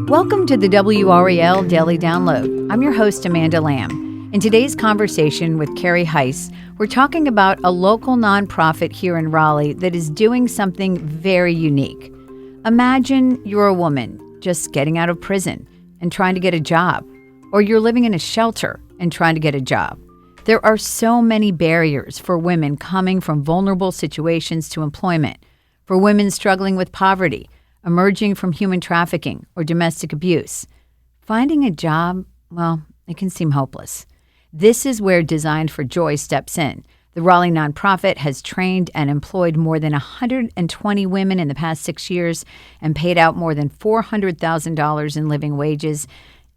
Welcome to the WRAL Daily Download. I'm your host, Amanda Lamb. In today's conversation with Cary Heise, we're talking about a local nonprofit here in Raleigh that is doing something very unique. Imagine you're a woman just getting out of prison and trying to get a job, or you're living in a shelter and trying to get a job. There are so many barriers for women coming from vulnerable situations to employment, for women struggling with poverty, emerging from human trafficking or domestic abuse. Finding a job, well, it can seem hopeless. This is where Designed for Joy steps in. The Raleigh nonprofit has trained and employed more than 120 women in the past 6 years and paid out more than $400,000 in living wages.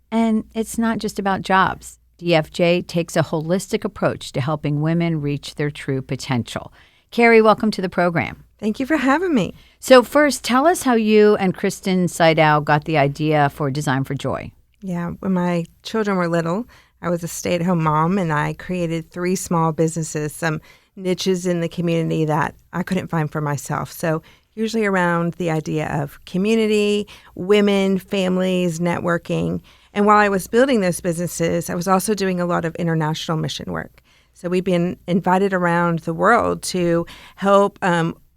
And it's not just about jobs. DFJ takes a holistic approach to helping women reach their true potential. Cary, welcome to the program. Thank you for having me. So first, tell us how you and Kristen Seidel got the idea for Designed for Joy. Yeah, when my children were little, I was a stay-at-home mom, and I created 3 small businesses, some niches in the community that I couldn't find for myself. So usually around the idea of community, women, families, networking. And while I was building those businesses, I was also doing a lot of international mission work. So we've been invited around the world to help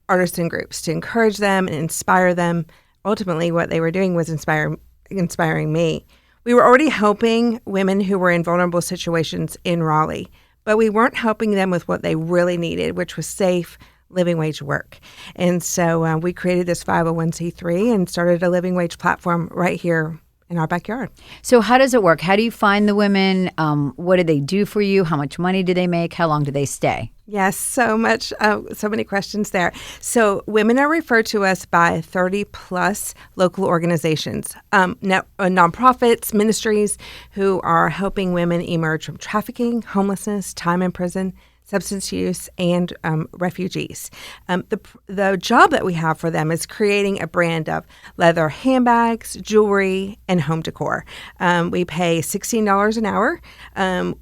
artisan groups, to encourage them and inspire them. Ultimately, what they were doing was inspiring me. We were already helping women who were in vulnerable situations in Raleigh, but we weren't helping them with what they really needed, which was safe living wage work. And so we created this 501c3 and started a living wage platform right here in our backyard. So how does it work? How do you find the women? What do they do for you? How much money do they make? How long do they stay? Yes, so many questions there. So women are referred to us by 30 plus local organizations, nonprofits, ministries who are helping women emerge from trafficking, homelessness, time in prison, substance use, and refugees. The job that we have for them is creating a brand of leather handbags, jewelry, and home decor. We pay $16 an hour.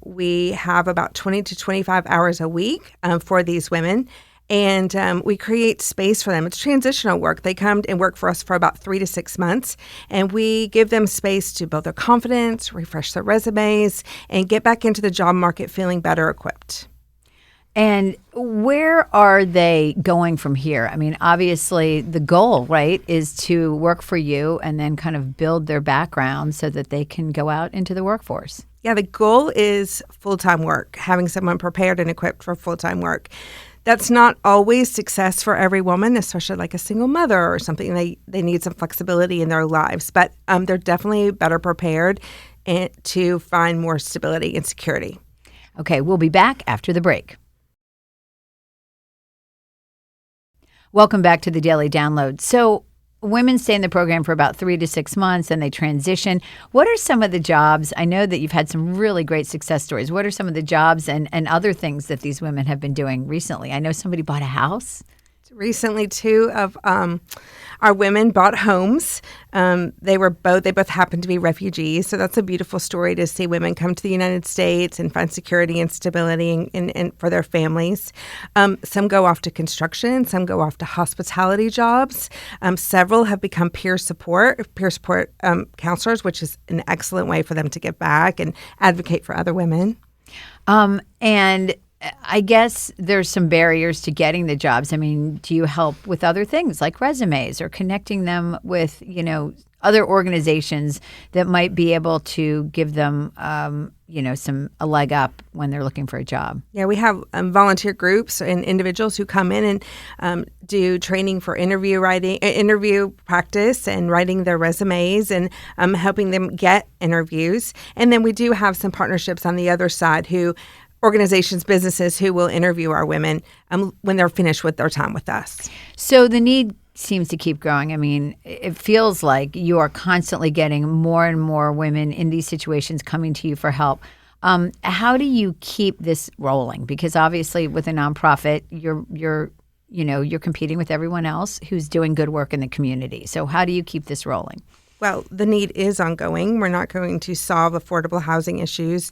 We have about 20 to 25 hours a week for these women. And we create space for them. It's transitional work. They come and work for us for about 3 to 6 months, and we give them space to build their confidence, refresh their resumes, and get back into the job market feeling better equipped. And where are they going from here? I mean, obviously the goal, right, is to work for you and then kind of build their background so that they can go out into the workforce. Yeah, the goal is full-time work, having someone prepared and equipped for full-time work. That's not always success for every woman, especially like a single mother or something. They need some flexibility in their lives, but they're definitely better prepared to find more stability and security. Okay, we'll be back after the break. Welcome back to the Daily Download. So women stay in the program for about 3 to 6 months and they transition. What are some of the jobs? I know that you've had some really great success stories. What are some of the jobs and other things that these women have been doing recently? I know somebody bought a house. Recently, 2 of our women bought homes. They both happened to be refugees. So that's a beautiful story to see women come to the United States and find security and stability and for their families. Some go off to construction. Some go off to hospitality jobs. Several have become peer support counselors, which is an excellent way for them to give back and advocate for other women. And I guess there's some barriers to getting the jobs. I mean, do you help with other things like resumes or connecting them with, other organizations that might be able to give them, a leg up when they're looking for a job? Yeah, we have volunteer groups and individuals who come in and do training for interview practice and writing their resumes and helping them get interviews. And then we do have some partnerships on the other side organizations, businesses who will interview our women when they're finished with their time with us. So the need seems to keep growing. I mean, it feels like you are constantly getting more and more women in these situations coming to you for help. How do you keep this rolling? Because obviously with a nonprofit, you're competing with everyone else who's doing good work in the community. So how do you keep this rolling? Well, the need is ongoing. We're not going to solve affordable housing issues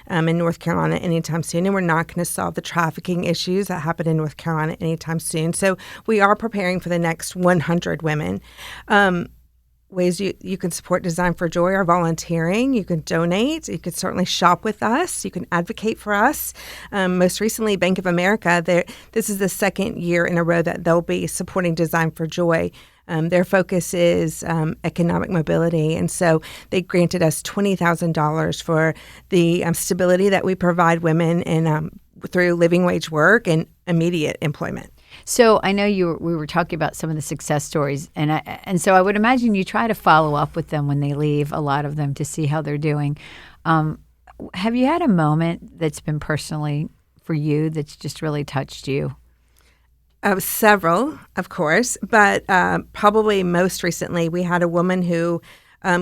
in North Carolina anytime soon, and we're not going to solve the trafficking issues that happen in North Carolina anytime soon. So we are preparing for the next 100 women. Ways you can support Design for Joy are volunteering. You can donate. You can certainly shop with us. You can advocate for us. Most recently, Bank of America, this is the second year in a row that they'll be supporting Design for Joy. Their focus is economic mobility, and so they granted us $20,000 for the stability that we provide women and through living wage work and immediate employment. So I know we were talking about some of the success stories, and so I would imagine you try to follow up with them when they leave, a lot of them, to see how they're doing. Have you had a moment that's been personally for you that's just really touched you? Several, of course, but probably most recently we had a woman who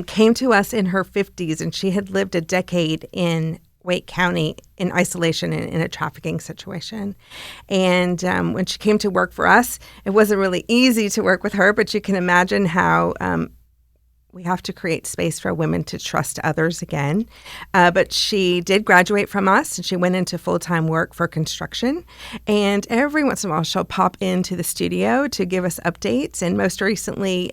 came to us in her 50s, and she had lived a decade in Wake County in isolation in a trafficking situation. And when she came to work for us, it wasn't really easy to work with her, but you can imagine how we have to create space for women to trust others again. But she did graduate from us, and she went into full-time work for construction. And every once in a while, she'll pop into the studio to give us updates. And most recently,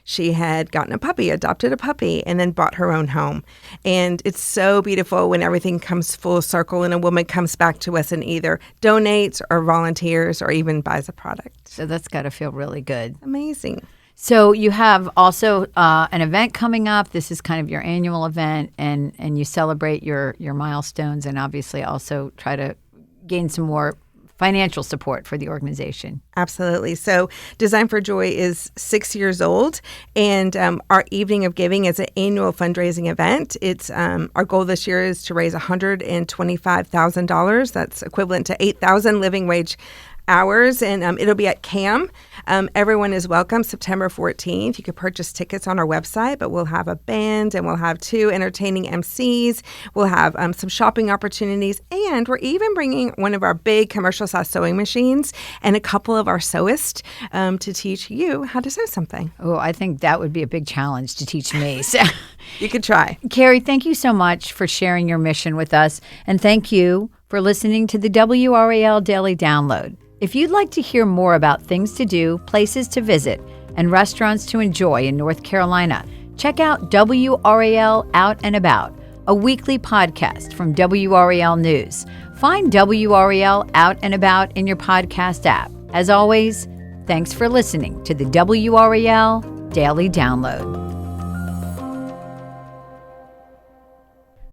she had gotten a puppy, adopted a puppy, and then bought her own home. And it's so beautiful when everything comes full circle and a woman comes back to us and either donates or volunteers or even buys a product. So that's got to feel really good. Amazing. So you have also an event coming up. This is kind of your annual event, and you celebrate your milestones, and obviously also try to gain some more financial support for the organization. Absolutely. So Design for Joy is 6 years old, and our Evening of Giving is an annual fundraising event. It's our goal this year is to raise $125,000. That's equivalent to 8,000 living wage hours, and it'll be at CAM. Everyone is welcome September 14th. You can purchase tickets on our website, but we'll have a band and we'll have 2 entertaining MCs. We'll have some shopping opportunities, and we're even bringing one of our big commercial-size sewing machines and a couple of our sewists to teach you how to sew something. Oh, I think that would be a big challenge to teach me. So, you could try. Cary, thank you so much for sharing your mission with us, and thank you for listening to the WRAL Daily Download. If you'd like to hear more about things to do, places to visit, and restaurants to enjoy in North Carolina, check out WRAL Out and About, a weekly podcast from WRAL News. Find WRAL Out and About in your podcast app. As always, thanks for listening to the WRAL Daily Download.